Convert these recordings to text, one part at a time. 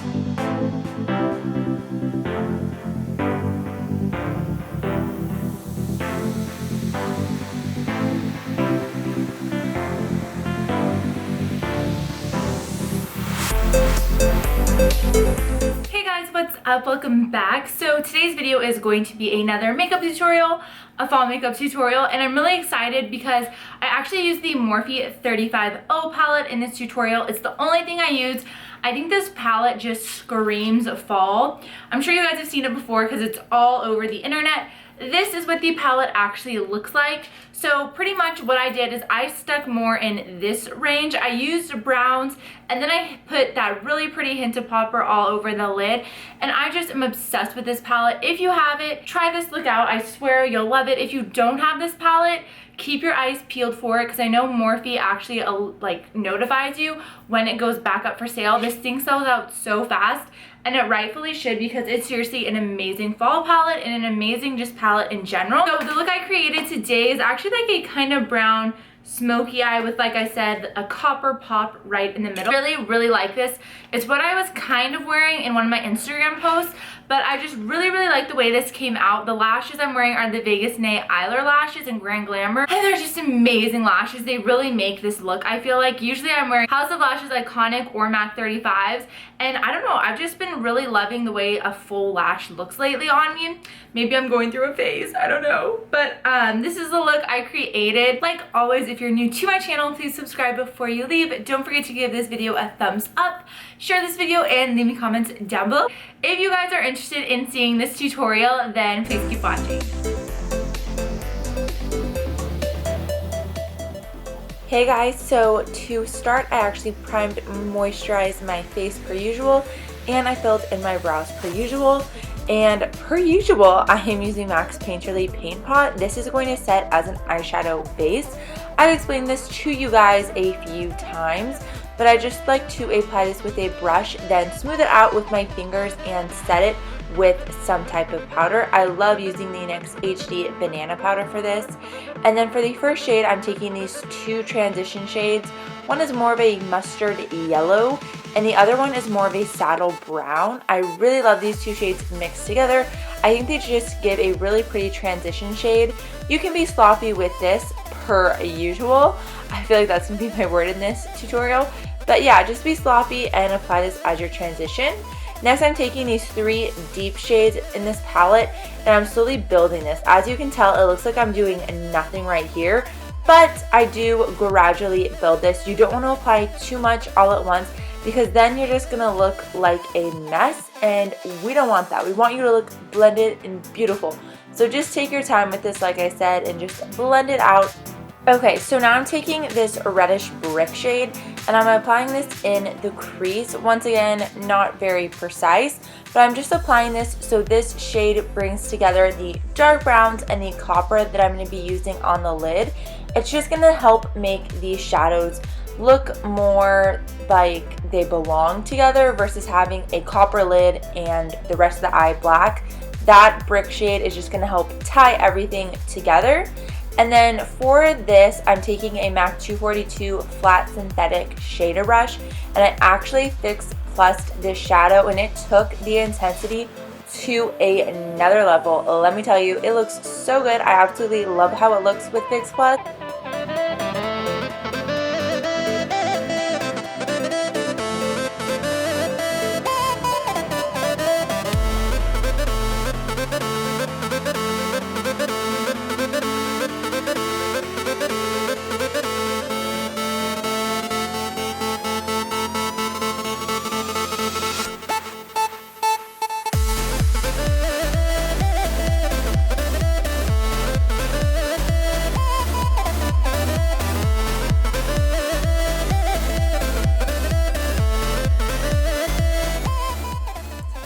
Hey guys, what's up? Welcome back. So today's video is going to be another makeup tutorial, a fall makeup tutorial, and I'm really excited because I actually used the Morphe 35O palette in this tutorial. It's the only thing I used. I think this palette just screams fall. I'm sure you guys have seen it before because it's all over the internet. This is what the palette actually looks like. So pretty much what I did is I stuck more in this range. I used browns and then I put that really pretty hint of popper all over the lid. And I just am obsessed with this palette. If you have it, try this look out. I swear you'll love it. If you don't have this palette, keep your eyes peeled for it because I know Morphe actually like notifies you when it goes back up for sale. This thing sells out so fast, and it rightfully should because it's seriously an amazing fall palette and an amazing just palette in general. So the look I created today is actually like a kind of brown smoky eye with, like I said, a copper pop right in the middle. Really like this. It's what I was kind of wearing in one of my Instagram posts, but I just really like the way this came out. The lashes I'm wearing are the Vegas Nay Eyeliner lashes in Grand Glamour, and they're just amazing lashes. They really make this look. I feel like usually I'm wearing House of Lashes Iconic or MAC 35s, and I don't know, I've just been really loving the way a full lash looks lately on me. Maybe I'm going through a phase, I don't know. But this is the look I created. Like always, if you're new to my channel, please subscribe before you leave. Don't forget to give this video a thumbs up, share this video, and leave me comments down below. If you guys are interested in seeing this tutorial, then please keep watching. Hey guys, so to start, I actually primed, moisturized my face per usual, and I filled in my brows per usual. And per usual, I am using MAC's Chantilly Paint Pot. This is going to set as an eyeshadow base. I've explained this to you guys a few times, but I just like to apply this with a brush, then smooth it out with my fingers and set it with some type of powder. I love using the NYX HD Banana Powder for this. And then for the first shade, I'm taking these two transition shades. One is more of a mustard yellow, and the other one is more of a saddle brown. I really love these two shades mixed together. I think they just give a really pretty transition shade. You can be sloppy with this per usual. I feel like that's gonna be my word in this tutorial. But yeah, just be sloppy and apply this as your transition. Next, I'm taking these three deep shades in this palette, and I'm slowly building this. As you can tell, it looks like I'm doing nothing right here, but I do gradually build this. You don't want to apply too much all at once because then you're just going to look like a mess, and we don't want that. We want you to look blended and beautiful. So just take your time with this, like I said, and just blend it out. Okay, so now I'm taking this Reddish brick shade and I'm applying this in the crease. Once again, not very precise, but I'm just applying this so this shade brings together the dark browns and the copper that I'm going to be using on the lid. It's just going to help make these shadows look more like they belong together versus having a copper lid and the rest of the eye black. That brick shade is just going to help tie everything together. And then for this, I'm taking a MAC 242 flat synthetic shader brush, and I actually fixed plussed this shadow, and it took the intensity to another level. Let me tell you, it looks so good. I absolutely love how it looks with Fix Plus.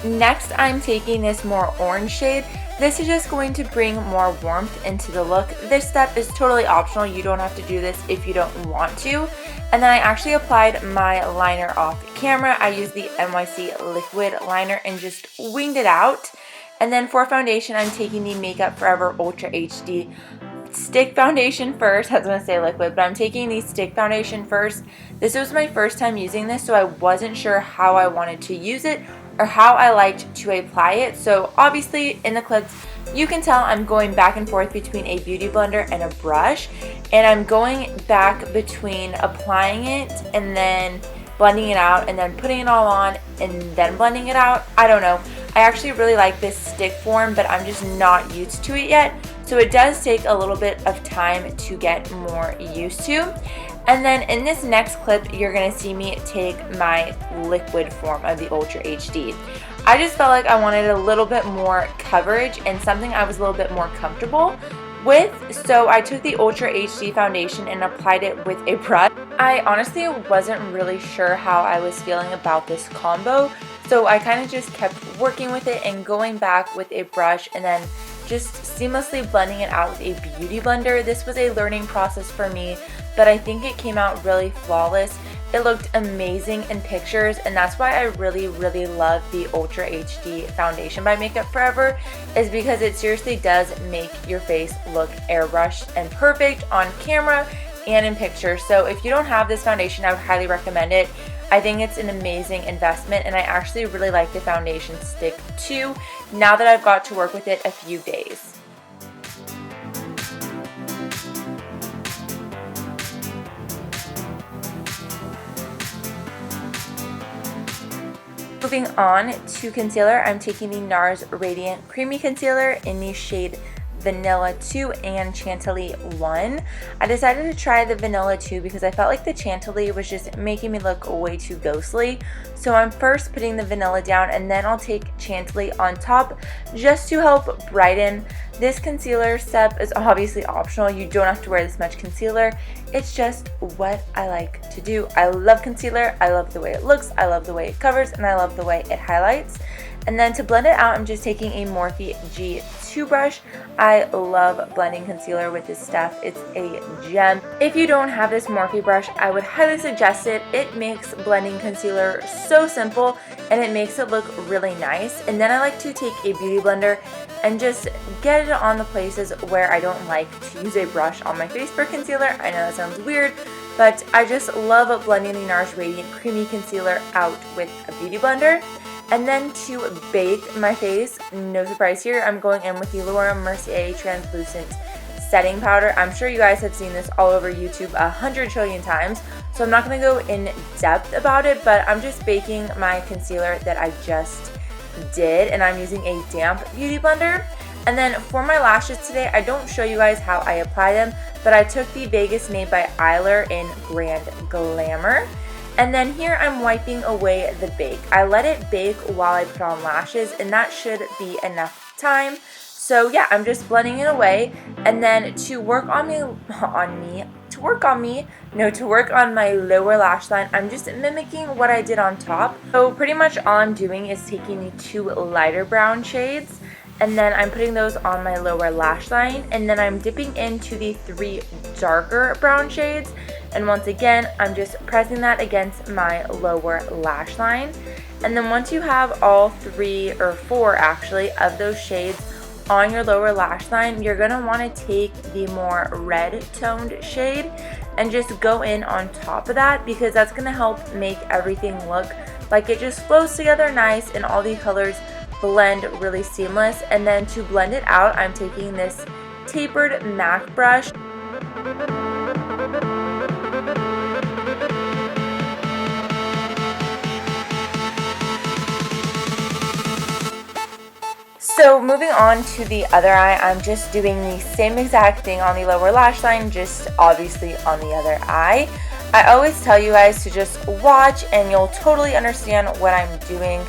Next, I'm taking this more orange shade. This is just going to bring more warmth into the look. This step is totally optional. You don't have to do this if you don't want to. And then I actually applied my liner off camera. I used the NYC Liquid Liner and just winged it out. And then for foundation, I'm taking the Makeup Forever Ultra HD stick foundation first. I was going to say liquid, but I'm taking the stick foundation first. This was my first time using this, so I wasn't sure how I wanted to use it or how I liked to apply it. So obviously in the clips, you can tell I'm going back and forth between a beauty blender and a brush, and I'm going back between applying it and then blending it out and then putting it all on and then blending it out. I don't know. I actually really like this stick form, but I'm just not used to it yet. So it does take a little bit of time to get more used to. And then in this next clip, you're going to see me take my liquid form of the Ultra HD. I just felt like I wanted a little bit more coverage and something I was a little bit more comfortable with. So I took the Ultra HD foundation and applied it with a brush. I honestly wasn't really sure how I was feeling about this combo. So I kind of just kept working with it and going back with a brush and then just seamlessly blending it out with a beauty blender. This was a learning process for me, but I think it came out really flawless. It looked amazing in pictures, and that's why I really love the Ultra HD foundation by Makeup Forever, is because it seriously does make your face look airbrushed and perfect on camera and in pictures. So if you don't have this foundation, I would highly recommend it. I think it's an amazing investment, and I actually really like the foundation stick too, now that I've got to work with it a few days. Moving on to concealer, I'm taking the NARS Radiant Creamy Concealer in the shade Vanilla 2 and Chantilly 1. I decided to try the Vanilla 2 because I felt like the Chantilly was just making me look way too ghostly. So I'm first putting the Vanilla down, and then I'll take Chantilly on top just to help brighten. This concealer step is obviously optional. You don't have to wear this much concealer. It's just what I like to do. I love concealer. I love the way it looks. I love the way it covers, and I love the way it highlights. And then to blend it out, I'm just taking a Morphe G2 brush. I love blending concealer with this stuff. It's a gem. If you don't have this Morphe brush, I would highly suggest it. It makes blending concealer so simple, and it makes it look really nice. And then I like to take a beauty blender and just get it on the places where I don't like to use a brush on my face for concealer. I know that sounds weird, but I just love blending the NARS Radiant Creamy Concealer out with a beauty blender. And then to bake my face, no surprise here, I'm going in with the Laura Mercier Translucent Setting Powder. I'm sure you guys have seen this all over YouTube 100 trillion times, so I'm not going to go in depth about it, but I'm just baking my concealer that I just did, and I'm using a damp beauty blender. And then for my lashes today, I don't show you guys how I apply them, but I took the Vegas Made by Eyeliner in Grand Glamour. And then here I'm wiping away the bake. I let it bake while I put on lashes, and that should be enough time. So yeah, I'm just blending it away. And then to work on my lower lash line, I'm just mimicking what I did on top. So pretty much all I'm doing is taking the 2 lighter brown shades, and then I'm putting those on my lower lash line, and then I'm dipping into the 3 darker brown shades, and once again I'm just pressing that against my lower lash line. And then once you have all 3 or 4 actually of those shades on your lower lash line, you're going to want to take the more red toned shade and just go in on top of that, because that's going to help make everything look like it just flows together nice and all the colors blend really seamless. And then to blend it out, I'm taking this tapered MAC brush. So moving on to the other eye, I'm just doing the same exact thing on the lower lash line, just obviously on the other eye. I always tell you guys to just watch and you'll totally understand what I'm doing.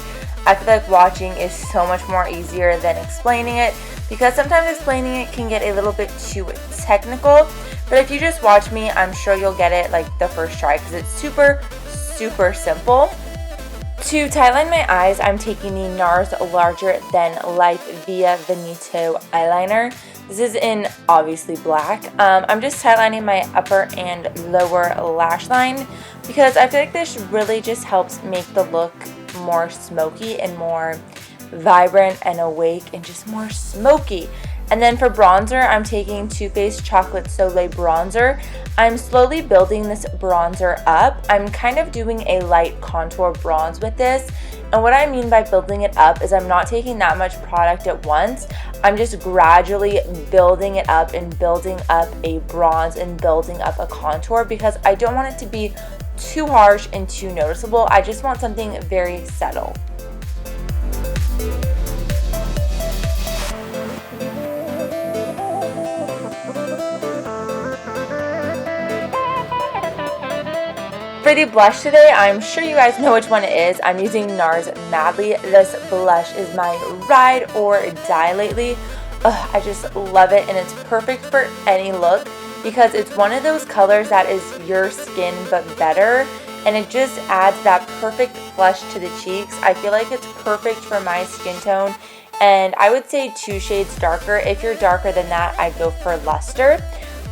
I feel like watching is so much more easier than explaining it, because sometimes explaining it can get a little bit too technical. But if you just watch me, I'm sure you'll get it like the first try, because it's super simple. To tightline my eyes, I'm taking the NARS Larger Than Life Via Veneto eyeliner. This is in obviously black. I'm just tightlining my upper and lower lash line, because I feel like this really just helps make the look more smoky and more vibrant and awake and just more smoky. And then for bronzer, I'm taking Too Faced Chocolate Soleil Bronzer. I'm slowly building this bronzer up. I'm kind of doing a light contour bronze with this. And what I mean by building it up is I'm not taking that much product at once. I'm just gradually building it up and building up a bronze and building up a contour because I don't want it to be too harsh and too noticeable. I just want something very subtle. For the blush today, I'm sure you guys know which one it is. I'm using NARS Madly. This blush is my ride or die lately. Ugh, I just love it, and it's perfect for any look because it's one of those colors that is your skin but better, and it just adds that perfect flush to the cheeks. I feel like it's perfect for my skin tone, and I would say 2 shades darker. If you're darker than that, I'd go for Luster.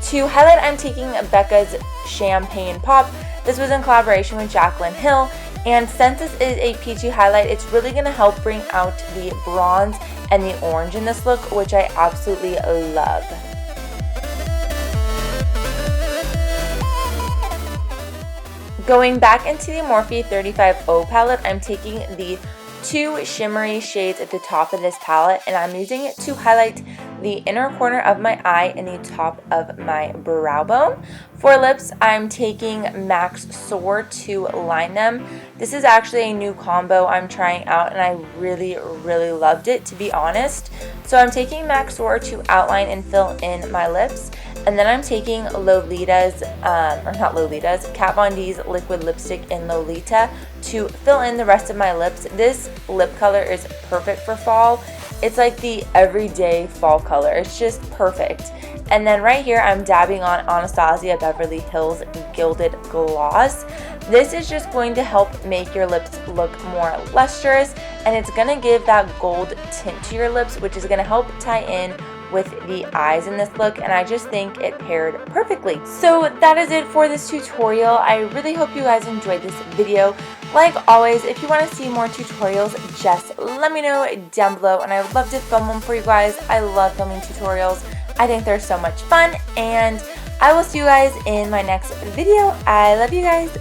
To highlight, I'm taking Becca's Champagne Pop. This was in collaboration with Jaclyn Hill, and since this is a peachy highlight, it's really going to help bring out the bronze and the orange in this look, which I absolutely love. Going back into the Morphe 35O palette, I'm taking the 2 shimmery shades at the top of this palette, and I'm using it to highlight the inner corner of my eye and the top of my brow bone. For lips, I'm taking MAC Soar to line them. This is actually a new combo I'm trying out, and I really loved it, to be honest. So I'm taking MAC Soar to outline and fill in my lips. And then I'm taking Kat Von D's Liquid Lipstick in Lolita to fill in the rest of my lips. This lip color is perfect for fall. It's like the everyday fall color. It's just perfect. And then right here, I'm dabbing on Anastasia Beverly Hills Gilded Gloss. This is just going to help make your lips look more lustrous, and it's going to give that gold tint to your lips, which is going to help tie in with the eyes in this look, and I just think it paired perfectly. So that is it for this tutorial. I really hope you guys enjoyed this video. Like always, if you want to see more tutorials, just let me know down below, and I would love to film them for you guys. I love filming tutorials. I think they're so much fun, and I will see you guys in my next video. I love you guys.